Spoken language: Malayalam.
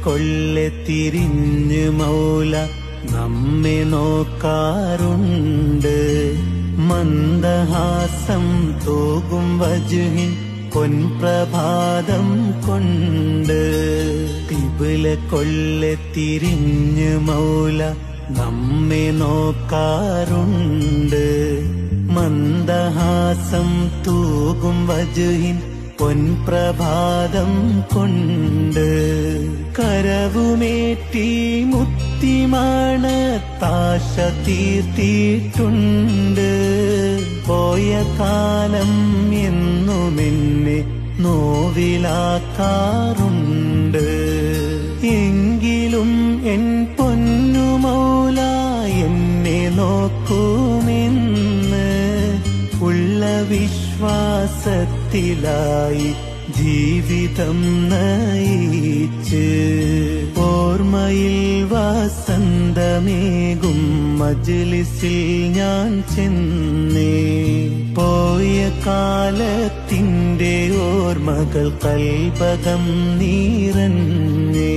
കൊള്ളെ തിരിഞ്ഞ് മൗല നമ്മെ നോക്കാറുണ്ട്. മന്ദഹാസം തൂകും വജുഹിൻ പൊൻപ്രഭാതം കൊണ്ട്. കിബില കൊള്ളെ തിരിഞ്ഞ് മൗല നമ്മെ നോക്കാറുണ്ട്. മന്ദഹാസം തൂകും വജുഹിൻ പൊൻപ്രഭാതം കൊണ്ട്. കരവുമേറ്റി മുത്തിമാണത്താശ തീർത്തിട്ടുണ്ട്. പോയ കാലം എന്നുമെന്നെ നോവിലാക്കാറുണ്ട്. എങ്കിലും എൻ പൊന്നുമൗല എന്നെ നോക്കുമെന്ന് ഉള്ള വിശ്വാസത്തിലായി ജീവിതം നയിച്ച്. ഓർമ്മയിൽ വസന്തമേകും മജ്‌ലിസിൽ ഞാൻ ചെന്നേ. പോയ കാലത്തിൻ്റെ ഓർമ്മകൾ കൽബകം നിറഞ്ഞേ.